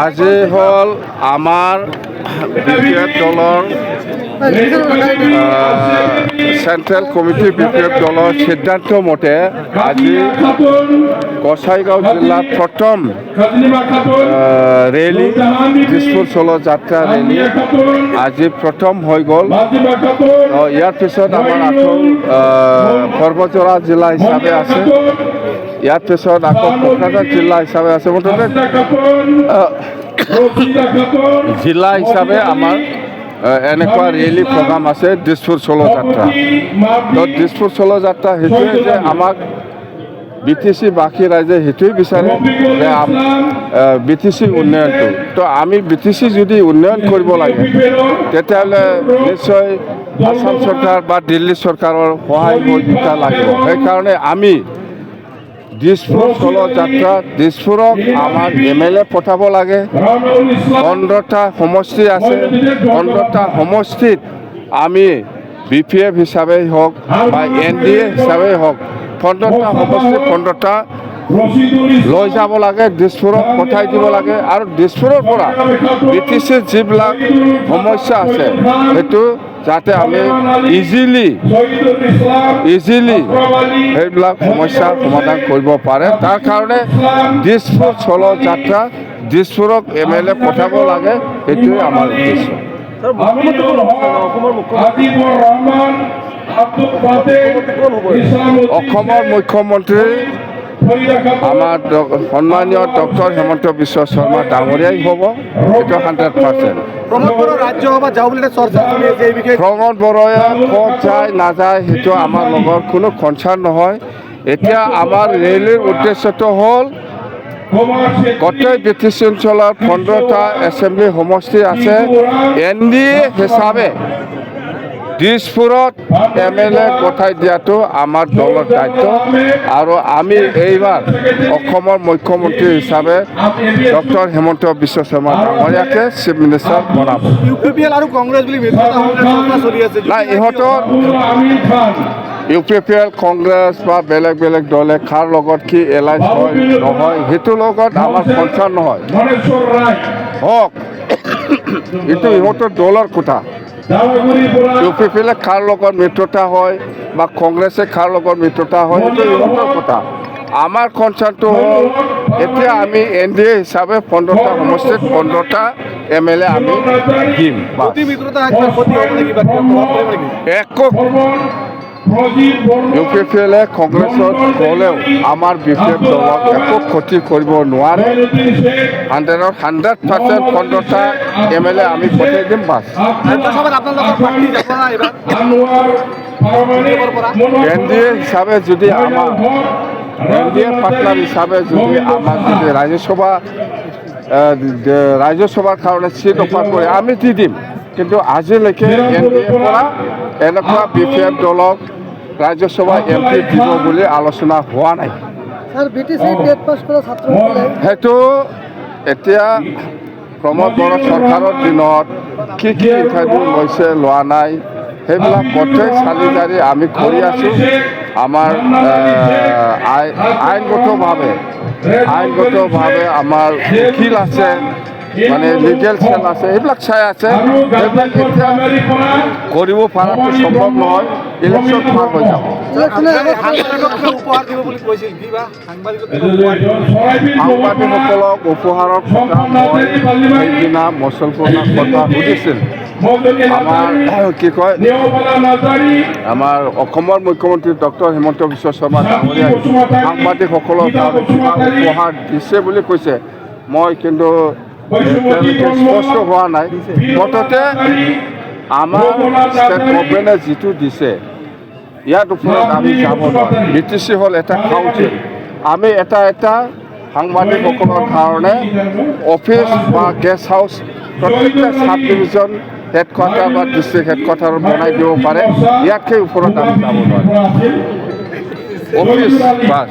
আজি হল আমাৰ বিপিএফ দলৰ চেণ্ট্ৰেল কমিটি বিপিএফ দলৰ সিদ্ধান্ত মতে আজি গোসাইগাঁও জিলাত প্ৰথম ৰেলী দিছপুৰ চলো যাত্ৰা ৰেলী আজি প্ৰথম হৈ গ'ল। ইয়াৰ পিছত আমাৰ আকৌ পৰ্বতৰা জিলা হিচাপে আছে, ইয়াৰ পিছত আকৌ কোকৰাঝাৰ জিলা হিচাপে আছে। মুঠতে জিলা হিচাপে আমাৰ এনেকুৱা ৰেলী প্ৰগ্ৰাম আছে দিছপুৰ চলো যাত্ৰা। তো দিছপুৰ চলো যাত্ৰা সেইটোৱে যে আমাক BTC বাকী ৰাইজে সেইটোৱে বিচাৰে যে BTC উন্নয়নটো। তো আমি BTC যদি উন্নয়ন কৰিব লাগে তেতিয়াহ'লে নিশ্চয় আসাম চৰকাৰ বা দিল্লী চৰকাৰৰ সহায় সহযোগিতা লাগিব। সেইকাৰণে আমি দিছপুৰ চলো যাত্ৰা দিছপুৰক আমাৰ MLA পঠাব লাগে। 15টা সমষ্টি আছে, 15টা সমষ্টিত আমি BPF হিচাপে হওক বা NDA হিচাপে হওক 15টা সমষ্টি 15টা লৈ যাব লাগে, দিছপুৰক পঠাই দিব লাগে। আৰু দিছপুৰৰ পৰা BTC যিবিলাক সমস্যা আছে সেইটো যাতে আমি ইজিলি সেইবিলাক সমস্যা সমাধান কৰিব পাৰে, তাৰ কাৰণে দিছপুৰ চলো যাত্ৰা দিছপুৰক MLA পঠাব লাগে, সেইটোৱে আমাৰ উদ্দেশ্য। অসমৰ মুখ্যমন্ত্ৰী আমাৰ সন্মানীয় ডক্টৰ হিমন্ত বিশ্ব শৰ্মা ডাঙৰীয়াই হ'ব, এইটো 100%। প্ৰমোদ বড়োৱে ক'ত যায় নাযায় সেইটো আমাৰ লগত কোনো কনচাৰ্ণ নহয়। এতিয়া আমাৰ ৰেলীৰ উদ্দেশ্যটো হ'ল গোটেই BTC অঞ্চলৰ 15টা এছেম্বলি সমষ্টি আছে, NDA হিচাপে দিছপুৰত MLA পঠাই দিয়াটো আমাৰ দলৰ দায়িত্ব। আৰু আমি এইবাৰ অসমৰ মুখ্যমন্ত্ৰী হিচাপে doctor Himanta Biswa Sarma ডাঙৰীয়াকে chief minister বনাব। নাই, ইহঁতৰ UPPL কংগ্ৰেছ বা বেলেগ বেলেগ দলে কাৰ লগত কি এলায়েন্স হয় নহয় সেইটোৰ লগত আমাৰ কনচাৰ্ণ নহয়। হওক, এইটো ইহঁতৰ দলৰ কথা। UPPL কাৰ লগত মিত্ৰতা হয় বা কংগ্ৰেছে কাৰ লগত মিত্ৰতা হয় সেইটো ইহঁতৰ কথা। আমাৰ কনচাৰ্ণটো হ'ল এতিয়া আমি NDA হিচাপে 15টা সমষ্টিত 15টা MLA আমি দিম। UPPL কংগ্ৰেছত গ'লেও আমাৰ BPF দলক একো ক্ষতি কৰিব নোৱাৰে। 100% 15টা MLA আমি পঠাই দিম, বাছ। NDA হিচাপে যদি আমাৰ NDA পাৰ্টনাৰ হিচাপে যদি আমাক যদি ৰাজ্যসভাৰ কাৰণে চিট অফাৰ কৰে আমি দি দিম। কিন্তু আজিলৈকে NDA পৰা এনেকুৱা BPF দলক ৰাজ্যসভা MP দিব বুলি আলোচনা হোৱা নাই। সেইটো এতিয়া প্ৰমোদ বড়ো চৰকাৰৰ দিনত কি ইণ্টাৰভিউ লৈছে লোৱা নাই সেইবিলাক গোটেই চালি জাৰি আমি কৰি আছোঁ। আমাৰ আইনগতভাৱে আমাৰ উকিল আছে, মানে লিগেল চেল আছে, এইবিলাক চাই আছে। সেইবিলাক এতিয়া কৰিব পৰাটো সম্ভৱ নহয়, ইলেকশ্যন পাৰ হৈ যাব। সাংবাদিকসকলক উপহাৰৰ কথা মই সেইদিনা মুছলপুৰত কথা সুধিছিল। আমাৰ কি কয়, আমাৰ অসমৰ মুখ্যমন্ত্ৰী ডক্টৰ হিমন্ত বিশ্ব শৰ্মা ডাঙৰীয়াই সাংবাদিকসকলৰ কাৰণে কিবা উপহাৰ দিছে বুলি কৈছে। মই কিন্তু স্পষ্ট হোৱা নাই। মুঠতে আমাৰ ষ্টেট গভৰ্ণমেণ্টে যিটো দিছে ইয়াৰ ওপৰত আমি যাব নোৱাৰোঁ। BTC হ'ল এটা কাউন্সিল, আমি এটা সাংবাদিকসকলৰ কাৰণে অফিচ বা গেষ্ট হাউচ প্ৰত্যেকটা সাব ডিভিজন হেডকোৱাৰ্টাৰ বা ডিষ্ট্ৰিক্ট হেডকোৱাৰ্টাৰ বনাই দিব পাৰে। ইয়াতকৈ ওপৰত আমি যাব নোৱাৰোঁ। Office bus.